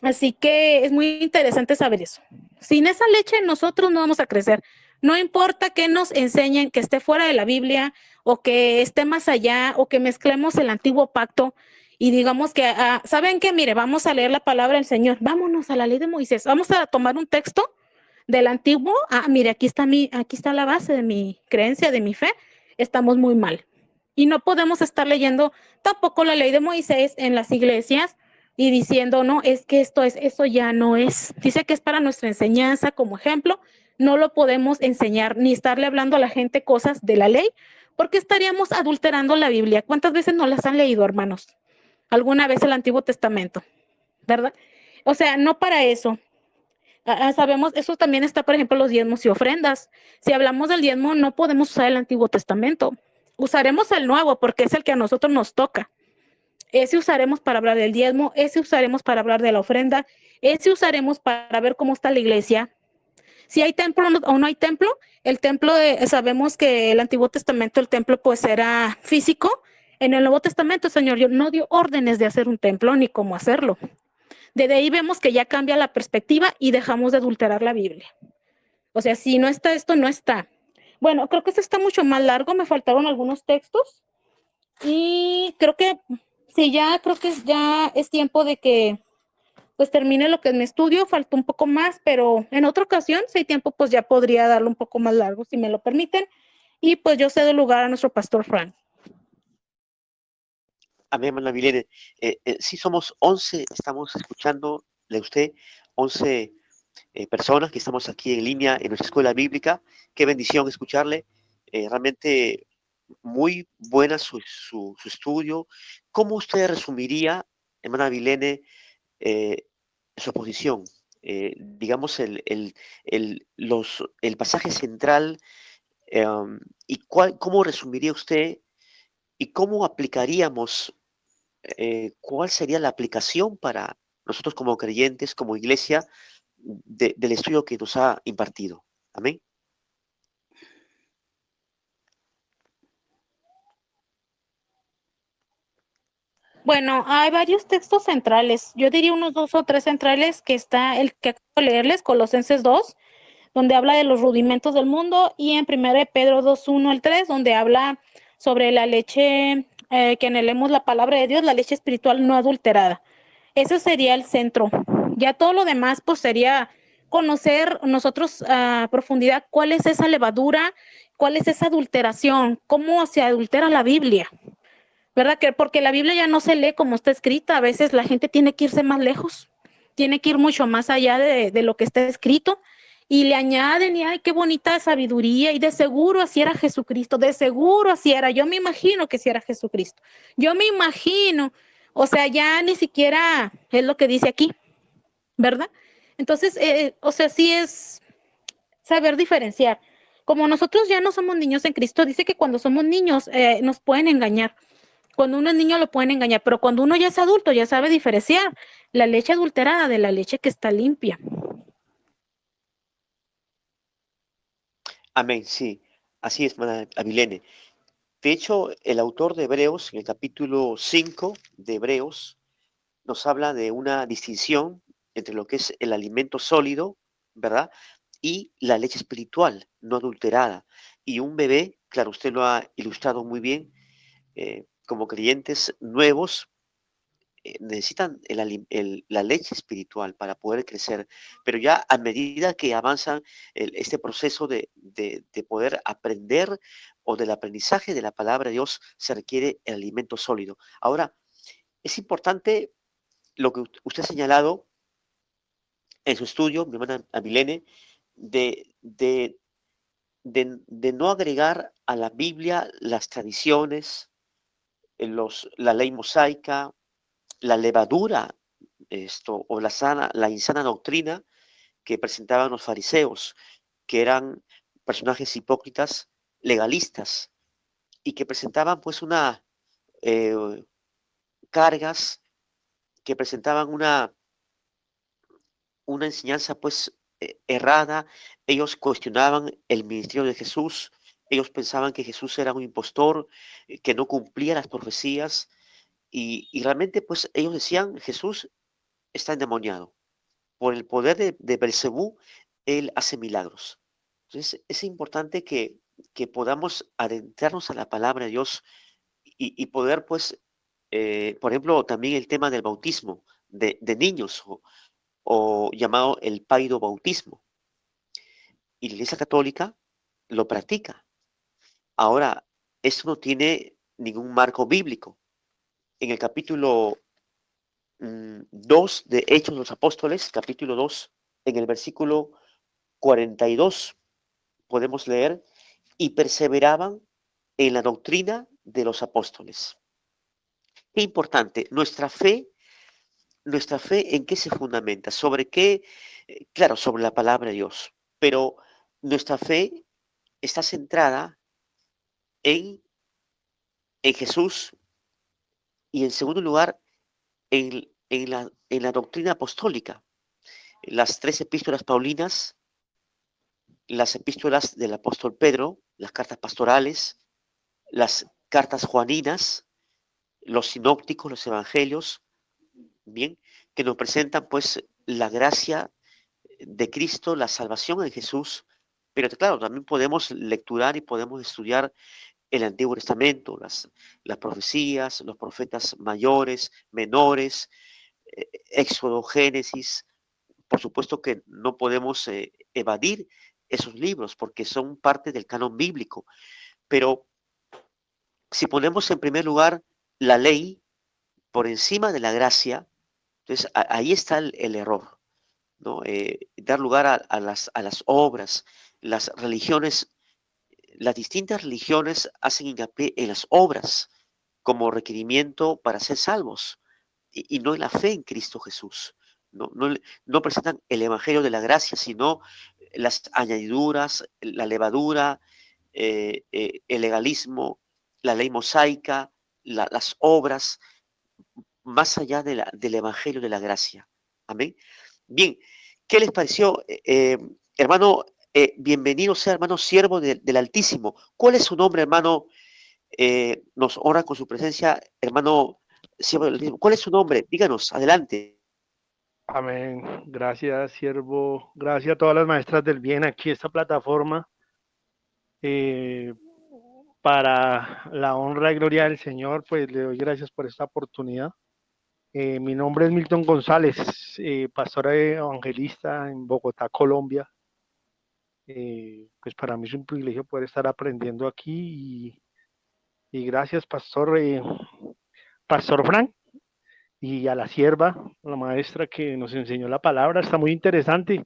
así que es muy interesante saber eso. Sin esa leche nosotros no vamos a crecer. No importa que nos enseñen, que esté fuera de la Biblia o que esté más allá o que mezclemos el antiguo pacto y digamos que, ¿saben qué? Mire, vamos a leer la palabra del Señor. Vámonos a la ley de Moisés. Vamos a tomar un texto del antiguo. Mire, aquí está la base de mi creencia, de mi fe. Estamos muy mal. Y no podemos estar leyendo tampoco la ley de Moisés en las iglesias y diciendo, no, es que eso ya no es. Dice que es para nuestra enseñanza como ejemplo. No lo podemos enseñar ni estarle hablando a la gente cosas de la ley, porque estaríamos adulterando la Biblia. ¿Cuántas veces no las han leído, hermanos? Alguna vez el Antiguo Testamento, ¿verdad? O sea, no para eso. Sabemos, eso también está, por ejemplo, los diezmos y ofrendas. Si hablamos del diezmo, no podemos usar el Antiguo Testamento. Usaremos el Nuevo porque es el que a nosotros nos toca. Ese usaremos para hablar del diezmo, ese usaremos para hablar de la ofrenda, ese usaremos para ver cómo está la iglesia. Si hay templo o no hay templo, el templo, sabemos que el Antiguo Testamento, el templo pues era físico. En el Nuevo Testamento el Señor no dio órdenes de hacer un templo ni cómo hacerlo. Desde ahí vemos que ya cambia la perspectiva y dejamos de adulterar la Biblia. O sea, si no está esto, no está. Bueno, creo que esto está mucho más largo, me faltaron algunos textos y creo que sí, creo que ya es tiempo de que pues termine lo que es mi estudio, faltó un poco más, pero en otra ocasión, si hay tiempo, pues ya podría darlo un poco más largo, si me lo permiten, y pues yo cedo lugar a nuestro pastor Frank. Amén, hermana Vilene. Sí, somos 11, estamos escuchándole a usted, 11 personas que estamos aquí en línea en nuestra escuela bíblica. Qué bendición escucharle. Realmente muy buena su estudio. ¿Cómo usted resumiría, hermana Vilene, su posición? Digamos, el pasaje central, y cómo resumiría usted y cómo aplicaríamos, cuál sería la aplicación para nosotros como creyentes, como iglesia, del estudio que nos ha impartido. Amén. Bueno, hay varios textos centrales. Yo diría unos 2 o 3 centrales, que está el que acabo de leerles, Colosenses 2, donde habla de los rudimentos del mundo, y en 1 Pedro 2, 1 al 3, donde habla sobre la leche, que anhelemos la palabra de Dios, la leche espiritual no adulterada. Ese sería el centro. Ya todo lo demás, pues sería conocer nosotros a profundidad cuál es esa levadura, cuál es esa adulteración, cómo se adultera la Biblia. ¿Verdad? Que porque la Biblia ya no se lee como está escrita, a veces la gente tiene que irse más lejos, tiene que ir mucho más allá de lo que está escrito, y le añaden, y ay, qué bonita sabiduría, y de seguro así era Jesucristo, de seguro así era, yo me imagino que sí era Jesucristo, yo me imagino, o sea, ya ni siquiera es lo que dice aquí, ¿verdad? Entonces, o sea, sí es saber diferenciar. Como nosotros ya no somos niños en Cristo, dice que cuando somos niños nos pueden engañar. Cuando uno es niño lo pueden engañar, pero cuando uno ya es adulto ya sabe diferenciar la leche adulterada de la leche que está limpia. Amén, sí. Así es, hermana Avilene. De hecho, el autor de Hebreos, en el capítulo 5 de Hebreos, nos habla de una distinción entre lo que es el alimento sólido, ¿verdad? Y la leche espiritual, no adulterada. Y un bebé, claro, usted lo ha ilustrado muy bien, como creyentes nuevos, necesitan la leche espiritual para poder crecer, pero ya a medida que avanzan este proceso de poder aprender o del aprendizaje de la palabra de Dios, se requiere el alimento sólido. Ahora, es importante lo que usted ha señalado en su estudio, mi hermana Avilene, de, de, de no agregar a la Biblia las tradiciones, la ley mosaica, la levadura, o la insana doctrina que presentaban los fariseos, que eran personajes hipócritas, legalistas, y que presentaban pues una cargas que presentaban una enseñanza pues errada. Ellos cuestionaban el ministerio de Jesús, ellos pensaban que Jesús era un impostor, que no cumplía las profecías y realmente pues ellos decían, Jesús está endemoniado. Por el poder de Belcebú, él hace milagros. Entonces es importante que podamos adentrarnos a la palabra de Dios y poder pues, por ejemplo, también el tema del bautismo de niños o llamado el paido bautismo. Y la Iglesia Católica lo practica. Ahora, esto no tiene ningún marco bíblico. En el capítulo 2 de Hechos de los Apóstoles, capítulo 2, en el versículo 42, podemos leer, y perseveraban en la doctrina de los apóstoles. Qué importante, nuestra fe en qué se fundamenta, sobre qué, claro, sobre la palabra de Dios, pero nuestra fe está centrada en, en Jesús y en segundo lugar en la doctrina apostólica. Las tres epístolas paulinas, las epístolas del apóstol Pedro, las cartas pastorales, las cartas juaninas, los sinópticos, los evangelios, bien, que nos presentan pues la gracia de Cristo, la salvación en Jesús, pero claro, también podemos lecturar y podemos estudiar el Antiguo Testamento, las profecías, los profetas mayores, menores, Éxodo, Génesis. Por supuesto que no podemos evadir esos libros porque son parte del canon bíblico, pero si ponemos en primer lugar la ley por encima de la gracia, entonces ahí está el error, ¿no? Dar lugar a las obras, las religiones, las distintas religiones hacen hincapié en las obras como requerimiento para ser salvos y no en la fe en Cristo Jesús. No presentan el Evangelio de la gracia, sino las añadiduras, la levadura, el legalismo, la ley mosaica, las obras, más allá del Evangelio de la gracia. Amén. Bien, ¿qué les pareció, hermano? Bienvenido sea, hermano, siervo del Altísimo. ¿Cuál es su nombre, hermano? Nos honra con su presencia, hermano siervo del Altísimo. ¿Cuál es su nombre? Díganos, adelante. Amén. Gracias, siervo. Gracias a todas las maestras del bien aquí, esta plataforma, eh, para la honra y gloria del Señor, pues le doy gracias por esta oportunidad. Mi nombre es Milton González, pastor evangelista en Bogotá, Colombia. Pues para mí es un privilegio poder estar aprendiendo aquí y gracias, Pastor Frank, y a la sierva, la maestra que nos enseñó la palabra. Está muy interesante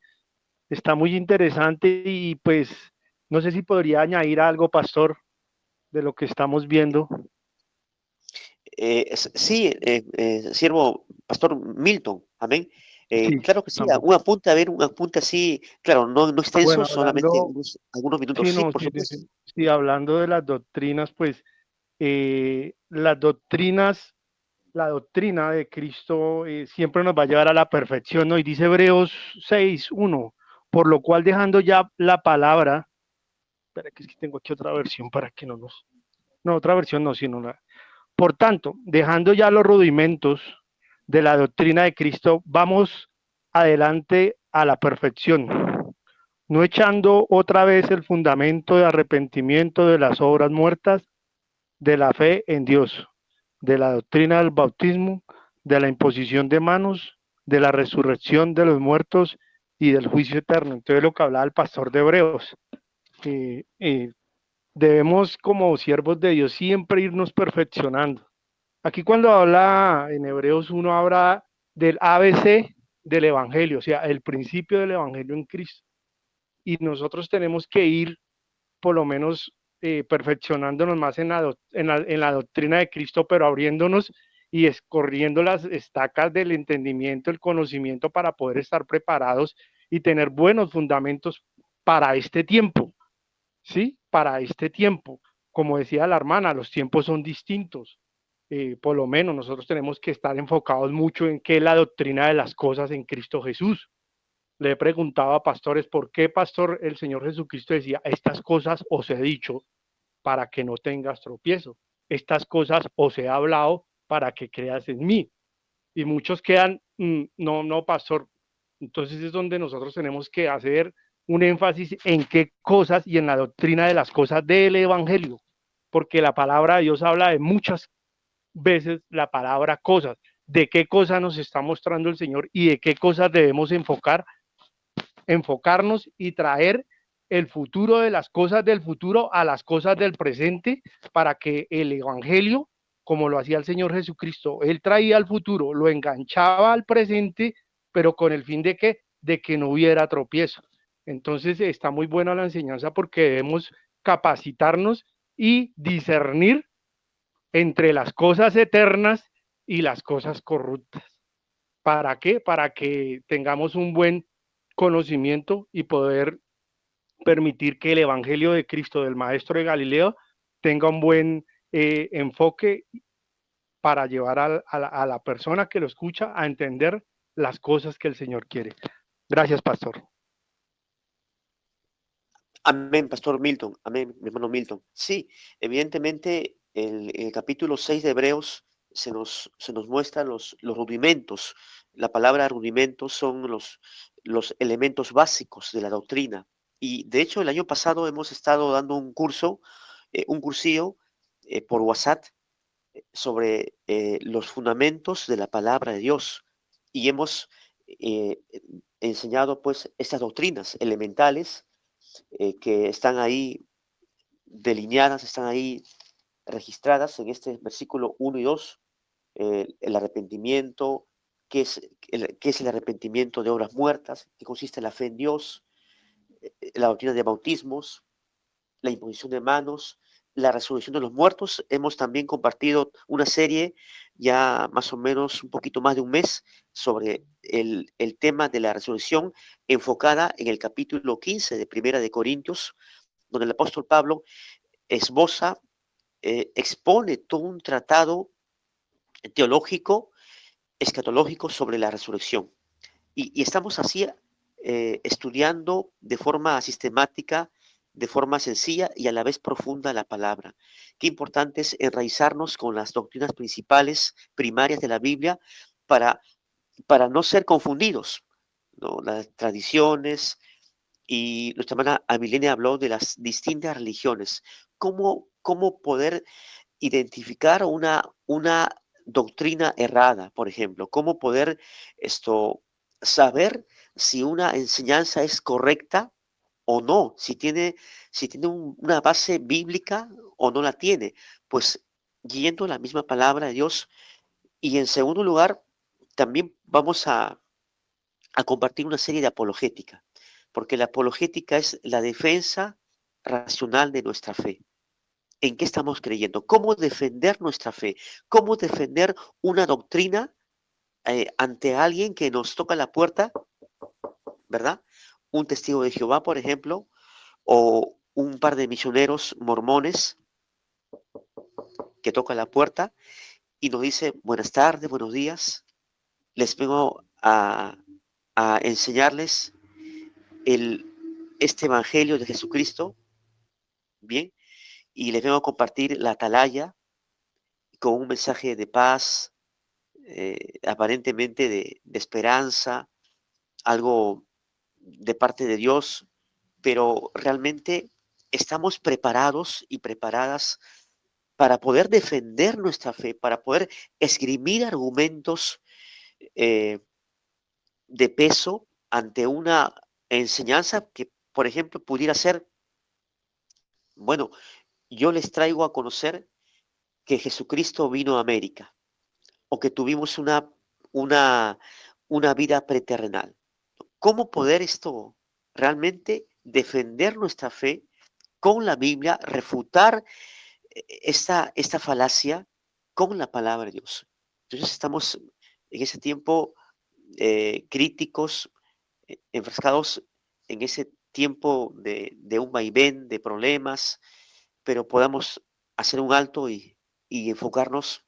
y pues no sé si podría añadir algo, pastor, de lo que estamos viendo. Sí, siervo pastor Milton, amén. Sí, Claro que sí, amén. un apunte así, claro, no extenso, Bueno, solamente hablando, algunos minutos. sí, Sí, no, por sí, supuesto. sí, hablando de las doctrinas, pues las doctrinas, la doctrina de Cristo siempre nos va a llevar a la perfección, ¿no? Y dice Hebreos 6:1, por lo cual dejando ya la palabra, espera que es que tengo aquí otra versión para que no, otra versión no, sino la, por tanto, dejando ya los rudimentos de la doctrina de Cristo, vamos adelante a la perfección, no echando otra vez el fundamento de arrepentimiento de las obras muertas, de la fe en Dios, de la doctrina del bautismo, de la imposición de manos, de la resurrección de los muertos y del juicio eterno. Entonces lo que hablaba el pastor de Hebreos, eh, eh, debemos como siervos de Dios siempre irnos perfeccionando. Aquí cuando habla en Hebreos 1 habla del ABC del Evangelio, o sea, el principio del Evangelio en Cristo. Y nosotros tenemos que ir por lo menos perfeccionándonos más en la doctrina de Cristo, pero abriéndonos y escorriendo las estacas del entendimiento, el conocimiento para poder estar preparados y tener buenos fundamentos para este tiempo, ¿sí? Para este tiempo. Como decía la hermana, los tiempos son distintos. por lo menos nosotros tenemos que estar enfocados mucho en qué es la doctrina de las cosas en Cristo Jesús. Le he preguntado a pastores, ¿por qué, pastor, el Señor Jesucristo decía, estas cosas os he dicho para que no tengas tropiezo? Estas cosas os he hablado para que creas en mí. Y muchos quedan, no, pastor. Entonces es donde nosotros tenemos que hacer un énfasis en qué cosas y en la doctrina de las cosas del Evangelio, porque la palabra de Dios habla de muchas veces la palabra cosas, de qué cosa nos está mostrando el Señor y de qué cosas debemos enfocarnos y traer el futuro de las cosas del futuro a las cosas del presente para que el Evangelio, como lo hacía el Señor Jesucristo, él traía al futuro, lo enganchaba al presente, pero con el fin de que no hubiera tropiezo. Entonces está muy buena la enseñanza porque debemos capacitarnos y discernir entre las cosas eternas y las cosas corruptas. ¿Para qué? Para que tengamos un buen conocimiento y poder permitir que el Evangelio de Cristo, del Maestro de Galileo, tenga un buen enfoque para llevar a la persona que lo escucha a entender las cosas que el Señor quiere. Gracias, pastor. Amén, Pastor Milton. Amén, mi hermano Milton. Sí, evidentemente el capítulo 6 de Hebreos se nos muestra los rudimentos. La palabra rudimentos son los elementos básicos de la doctrina. Y de hecho, el año pasado hemos estado dando un curso, un cursillo por WhatsApp sobre los fundamentos de la palabra de Dios. Y hemos eh, enseñado pues estas doctrinas elementales que están ahí delineadas, están ahí registradas en este versículo 1 y 2, el arrepentimiento, qué es el arrepentimiento de obras muertas, qué consiste la fe en Dios, la doctrina de bautismos, la imposición de manos, la resurrección de los muertos. Hemos también compartido una serie ya más o menos un poquito más de un mes sobre el tema de la resurrección enfocada en el capítulo 15 de Primera de Corintios, donde el apóstol Pablo esboza, expone todo un tratado teológico, escatológico sobre la resurrección. Y estamos así estudiando de forma sistemática, de forma sencilla y a la vez profunda la palabra. Qué importante es enraizarnos con las doctrinas principales, primarias de la Biblia, para, para no ser confundidos, ¿no? Las tradiciones, y nuestra hermana Amilene habló de las distintas religiones. ¿Cómo poder identificar una doctrina errada, por ejemplo? ¿Cómo poder saber si una enseñanza es correcta o no? Si tiene una base bíblica o no la tiene. Pues yendo la misma palabra de Dios. Y en segundo lugar, también vamos a compartir una serie de apologética, porque la apologética es la defensa racional de nuestra fe. ¿En qué estamos creyendo? ¿Cómo defender nuestra fe? ¿Cómo defender una doctrina ante alguien que nos toca la puerta, ¿verdad? Un testigo de Jehová, por ejemplo, o un par de misioneros mormones que toca la puerta y nos dice, buenas tardes, buenos días, les vengo a enseñarles este evangelio de Jesucristo, bien, y les vengo a compartir la atalaya con un mensaje de paz, aparentemente de esperanza, algo de parte de Dios, pero realmente estamos preparados y preparadas para poder defender nuestra fe, para poder esgrimir argumentos eh, de peso ante una enseñanza que, por ejemplo, pudiera ser, bueno, yo les traigo a conocer que Jesucristo vino a América o que tuvimos una, una vida preterrenal. ¿Cómo poder realmente defender nuestra fe con la Biblia, refutar esta falacia con la palabra de Dios? Entonces estamos en ese tiempo críticos, enfrascados en ese tiempo de un vaivén, de problemas, pero podamos hacer un alto y enfocarnos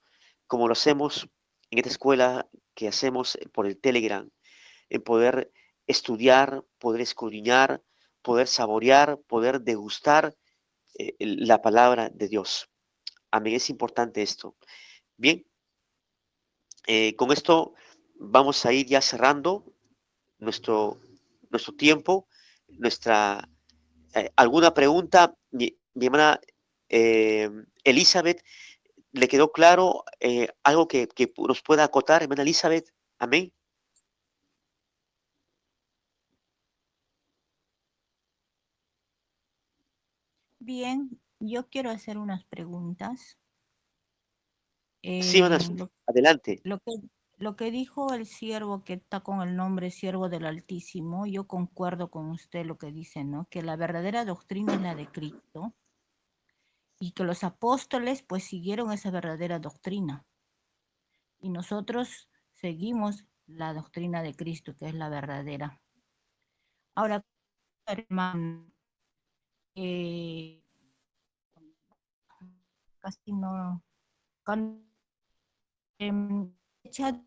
como lo hacemos en esta escuela que hacemos por el Telegram, en poder estudiar, poder escudriñar, poder saborear, poder degustar la palabra de Dios. Amén, es importante esto. Bien, con esto vamos a ir ya cerrando nuestro, nuestro tiempo, nuestra... ¿alguna pregunta? Mi hermana Elizabeth, ¿le quedó claro algo que nos pueda acotar, hermana Elizabeth? Amén. Bien, yo quiero hacer unas preguntas. Sí, hermana, adelante. Lo que dijo el siervo que está con el nombre siervo del Altísimo, yo concuerdo con usted lo que dice, ¿no? Que la verdadera doctrina es la de Cristo y que los apóstoles pues siguieron esa verdadera doctrina. Y nosotros seguimos la doctrina de Cristo, que es la verdadera. Ahora, hermano, casi no... fecha de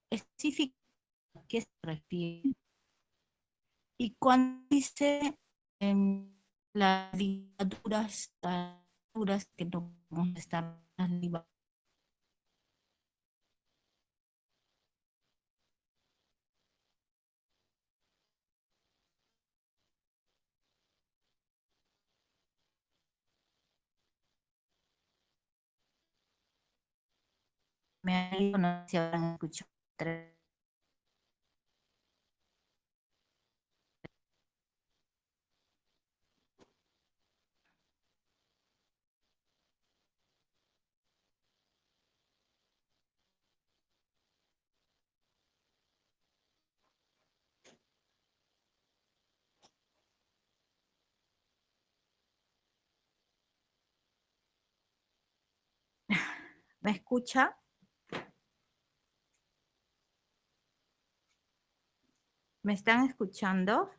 específica a qué se refiere. Y cuando dice las dictaduras que no vamos a estar las libertades, no sé si habrán escuchado. ¿Me escucha? ¿Me están escuchando?